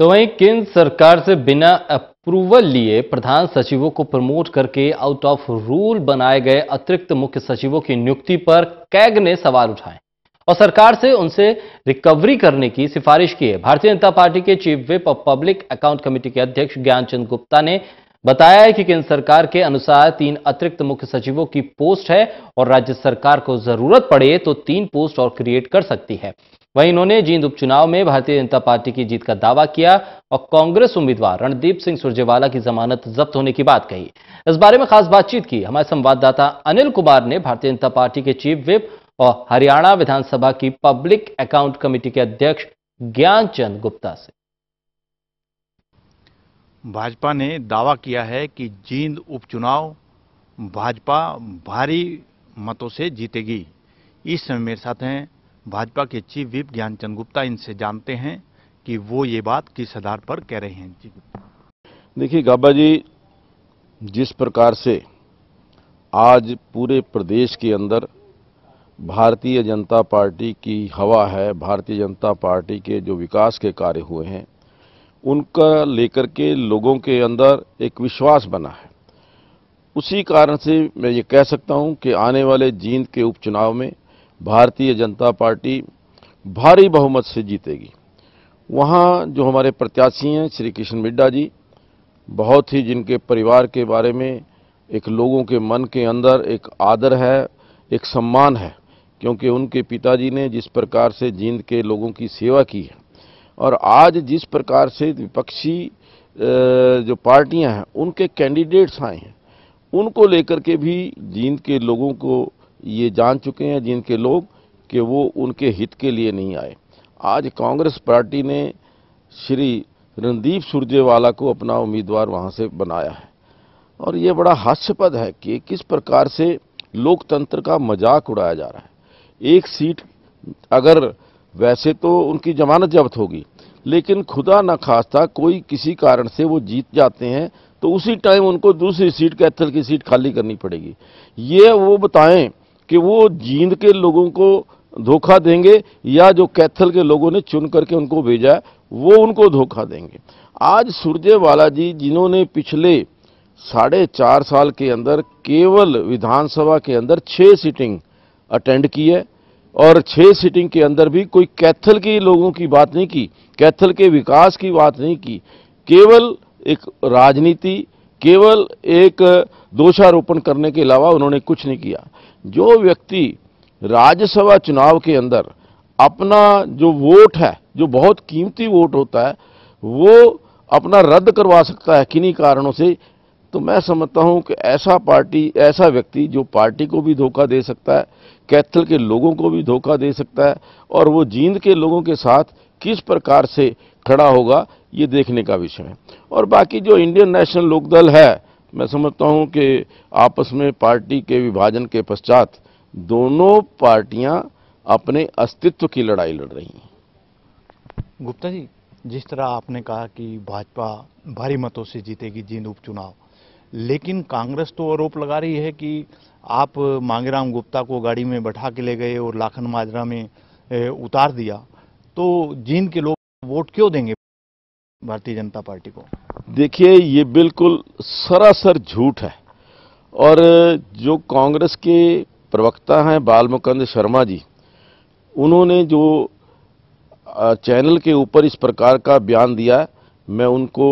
तो वहीं केंद्र सरकार से बिना अप्रूवल लिए प्रधान सचिवों को प्रमोट करके आउट ऑफ रूल बनाए गए अतिरिक्त मुख्य सचिवों की नियुक्ति पर कैग ने सवाल उठाए और सरकार से उनसे रिकवरी करने की सिफारिश की है। भारतीय जनता पार्टी के चीफ विप और पब्लिक अकाउंट कमेटी के अध्यक्ष ज्ञानचंद गुप्ता ने बताया है कि केंद्र सरकार के अनुसार 3 अतिरिक्त मुख्य सचिवों की पोस्ट है और राज्य सरकार को जरूरत पड़े तो 3 पोस्ट और क्रिएट कर सकती है। वहीं इन्होंने जींद उपचुनाव में भारतीय जनता पार्टी की जीत का दावा किया और कांग्रेस उम्मीदवार रणदीप सिंह सुरजेवाला की जमानत जब्त होने की बात कही। इस बारे में खास बातचीत की हमारे संवाददाता अनिल कुमार ने भारतीय जनता पार्टी के चीफ विप और हरियाणा विधानसभा की पब्लिक अकाउंट कमेटी के अध्यक्ष ज्ञानचंद गुप्ता से। भाजपा ने दावा किया है कि जींद उपचुनाव भाजपा भारी मतों से जीतेगी। इस समय मेरे साथ हैं भाजपा के चीफ विप ज्ञानचंद गुप्ता। इनसे जानते हैं कि वो ये बात किस आधार पर कह रहे हैं। जी देखिए गाबा जी, जिस प्रकार से आज पूरे प्रदेश के अंदर भारतीय जनता पार्टी की हवा है, भारतीय जनता पार्टी के जो विकास के कार्य हुए हैं उनका लेकर के लोगों के अंदर एक विश्वास बना है। उसी कारण से मैं ये कह सकता हूं कि आने वाले जींद के उपचुनाव में भारतीय जनता पार्टी भारी बहुमत से जीतेगी। वहाँ जो हमारे प्रत्याशी हैं श्री कृष्ण मिड्डा जी, बहुत ही जिनके परिवार के बारे में एक लोगों के मन के अंदर एक आदर है, एक सम्मान है, क्योंकि उनके पिताजी ने जिस प्रकार से जींद के लोगों की सेवा की है और आज जिस प्रकार से विपक्षी जो पार्टियां हैं उनके कैंडिडेट्स आए हैं, उनको लेकर के भी जींद के लोगों को ये जान चुके हैं जींद के लोग कि वो उनके हित के लिए नहीं आए। आज कांग्रेस पार्टी ने श्री रणदीप सुरजेवाला को अपना उम्मीदवार वहां से बनाया है और ये बड़ा हास्यास्पद है कि किस प्रकार से लोकतंत्र का मजाक उड़ाया जा रहा है। एक सीट अगर वैसे तो उनकी जमानत जब्त होगी, लेकिन खुदा न खास्ता कोई किसी कारण से वो जीत जाते हैं तो उसी टाइम उनको दूसरी सीट कैथल की सीट खाली करनी पड़ेगी। ये वो बताएं कि वो जींद के लोगों को धोखा देंगे या जो कैथल के लोगों ने चुन करके उनको भेजा है वो उनको धोखा देंगे। आज सुरजेवाला जी, जिन्होंने पिछले 4.5 साल के अंदर केवल विधानसभा के अंदर 6 सीटिंग अटेंड की है और 6 सीटिंग के अंदर भी कोई कैथल के लोगों की बात नहीं की, कैथल के विकास की बात नहीं की, केवल एक राजनीति, केवल एक दोषारोपण करने के अलावा उन्होंने कुछ नहीं किया। जो व्यक्ति राज्यसभा चुनाव के अंदर अपना जो वोट है, जो बहुत कीमती वोट होता है, वो अपना रद्द करवा सकता है किन्हीं कारणों से, तो मैं समझता हूं कि ऐसा व्यक्ति जो पार्टी को भी धोखा दे सकता है, कैथल के लोगों को भी धोखा दे सकता है और वो जींद के लोगों के साथ किस प्रकार से खड़ा होगा ये देखने का विषय है। और बाकी जो इंडियन नेशनल लोकदल है, मैं समझता हूं कि आपस में पार्टी के विभाजन के पश्चात दोनों पार्टियां अपने अस्तित्व की लड़ाई लड़ रही हैं। गुप्ता जी, जिस तरह आपने कहा कि भाजपा भारी मतों से जीतेगी जींद उपचुनाव, लेकिन कांग्रेस तो आरोप लगा रही है कि आप मांगेराम गुप्ता को गाड़ी में बैठा के ले गए और लाखन माजरा में उतार दिया, तो जींद के लोग वोट क्यों देंगे भारतीय जनता पार्टी को? देखिए, ये बिल्कुल सरासर झूठ है और जो कांग्रेस के प्रवक्ता हैं बालमुकुंद शर्मा जी, उन्होंने जो चैनल के ऊपर इस प्रकार का बयान दिया है, मैं उनको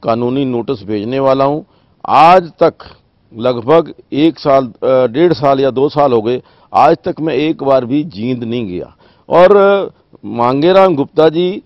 कानूनी नोटिस भेजने वाला हूं। आज तक लगभग 1.5 साल या 2 साल हो गए, आज तक मैं एक बार भी जींद नहीं गया। और मांगेराम गुप्ता जी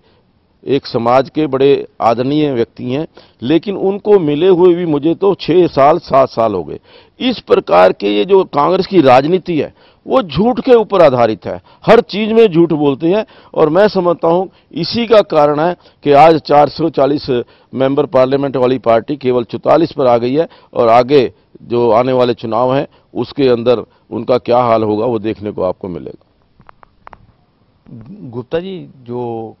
एक समाज के बड़े आदरणीय व्यक्ति हैं, लेकिन उनको मिले हुए भी मुझे तो 6 साल 7 साल हो गए। इस प्रकार के ये जो कांग्रेस की राजनीति है वो झूठ के ऊपर आधारित है, हर चीज में झूठ बोलते हैं और मैं समझता हूं इसी का कारण है कि आज 440 मेंबर पार्लियामेंट वाली पार्टी केवल 44 पर आ गई है और आगे जो आने वाले चुनाव हैं उसके अंदर उनका क्या हाल होगा वो देखने को आपको मिलेगा। गुप्ता जी, जो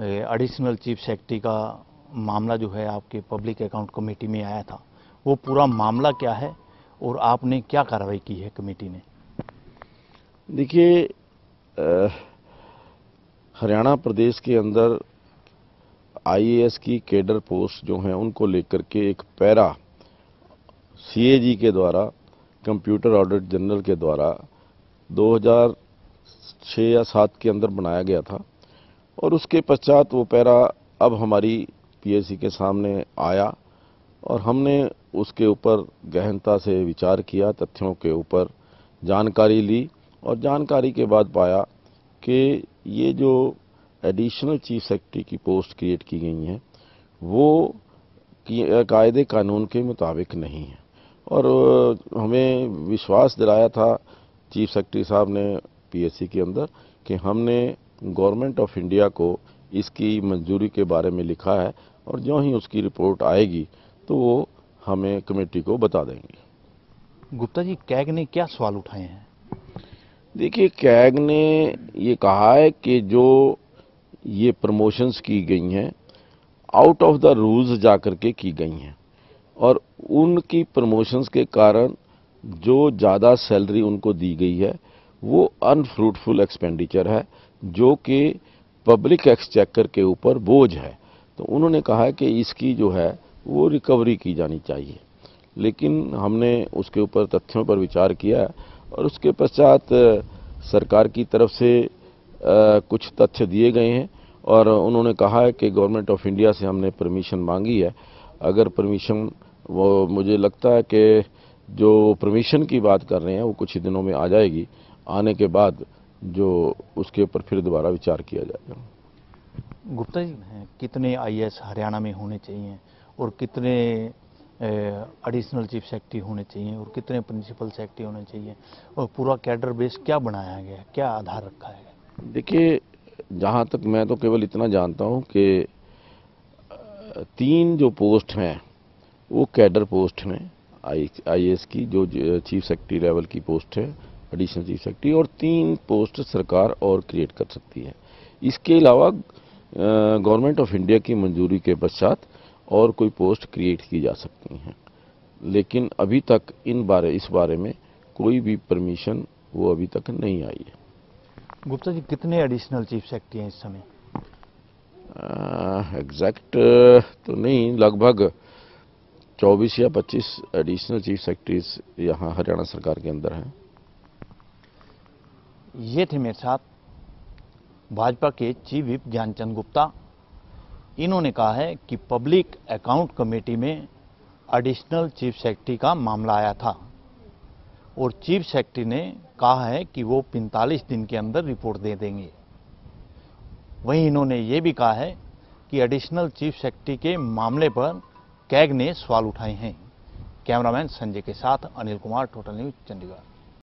एडिशनल चीफ सेक्रेटरी का मामला जो है आपके पब्लिक अकाउंट कमेटी में आया था, वो पूरा मामला क्या है और आपने क्या कार्रवाई की है कमेटी ने? देखिए, हरियाणा प्रदेश के अंदर आईएएस की कैडर पोस्ट जो हैं उनको लेकर के एक पैरा सीएजी के द्वारा, कंप्यूटर ऑडिट जनरल के द्वारा 2006 या 7 के अंदर बनाया गया था और उसके पश्चात वो पैरा अब हमारी पीएससी के सामने आया और हमने उसके ऊपर गहनता से विचार किया, तथ्यों के ऊपर जानकारी ली और जानकारी के बाद पाया कि ये जो एडिशनल चीफ सेक्रेटरी की पोस्ट क्रिएट की गई हैं वो कायदे कानून के मुताबिक नहीं है और हमें विश्वास दिलाया था चीफ सेक्रेटरी साहब ने पीएससी के अंदर कि हमने गवर्नमेंट ऑफ इंडिया को इसकी मंजूरी के बारे में लिखा है और जो ही उसकी रिपोर्ट आएगी तो वो हमें कमेटी को बता देंगे। गुप्ता जी, कैग ने क्या सवाल उठाए हैं? देखिए, कैग ने ये कहा है कि जो ये प्रमोशंस की गई हैं आउट ऑफ द रूल्स जाकर के की गई हैं और उनकी प्रमोशंस के कारण जो ज़्यादा सैलरी उनको दी गई है वो अनफ्रूटफुल एक्सपेंडिचर है जो कि पब्लिक एक्सचेकर के ऊपर बोझ है। तो उन्होंने कहा है कि इसकी जो है वो रिकवरी की जानी चाहिए, लेकिन हमने उसके ऊपर तथ्यों पर विचार किया और उसके पश्चात सरकार की तरफ से कुछ तथ्य दिए गए हैं और उन्होंने कहा है कि गवर्नमेंट ऑफ इंडिया से हमने परमिशन मांगी है। अगर परमिशन, वो मुझे लगता है कि जो परमिशन की बात कर रहे हैं वो कुछ ही दिनों में आ जाएगी, आने के बाद जो उसके ऊपर फिर दोबारा विचार किया जाएगा। गुप्ता जी, कितने आईएएस हरियाणा में होने चाहिए और कितने एडिशनल चीफ सेक्रेटरी होने चाहिए और कितने प्रिंसिपल सेक्रेटरी होने चाहिए और पूरा कैडर बेस क्या बनाया गया, क्या आधार रखा है? देखिए, जहाँ तक मैं तो केवल इतना जानता हूँ कि 3 जो पोस्ट हैं वो कैडर पोस्ट हैं आईएएस की, जो चीफ सेक्रेटरी लेवल की पोस्ट है एडिशनल चीफ सेक्रेटरी, और 3 पोस्ट सरकार और क्रिएट कर सकती है। इसके अलावा गवर्नमेंट ऑफ इंडिया की मंजूरी के पश्चात और कोई पोस्ट क्रिएट की जा सकती हैं, लेकिन अभी तक इस बारे में कोई भी परमिशन वो अभी तक नहीं आई है। गुप्ता जी, कितने एडिशनल चीफ सेक्रेटरी हैं इस समय? एग्जैक्ट तो नहीं, लगभग 24 या 25 एडिशनल चीफ सेक्रेटरीज यहाँ हरियाणा सरकार के अंदर हैं। ये थे मेरे साथ भाजपा के चीफ व्हिप ज्ञानचंद गुप्ता। इन्होंने कहा है कि पब्लिक अकाउंट कमेटी में एडिशनल चीफ सेक्रेटरी का मामला आया था और चीफ सेक्रेटरी ने कहा है कि वो 45 दिन के अंदर रिपोर्ट दे देंगे। वहीं इन्होंने ये भी कहा है कि एडिशनल चीफ सेक्रेटरी के मामले पर कैग ने सवाल उठाए हैं। कैमरामैन संजय के साथ अनिल कुमार, टोटल न्यूज़, चंडीगढ़।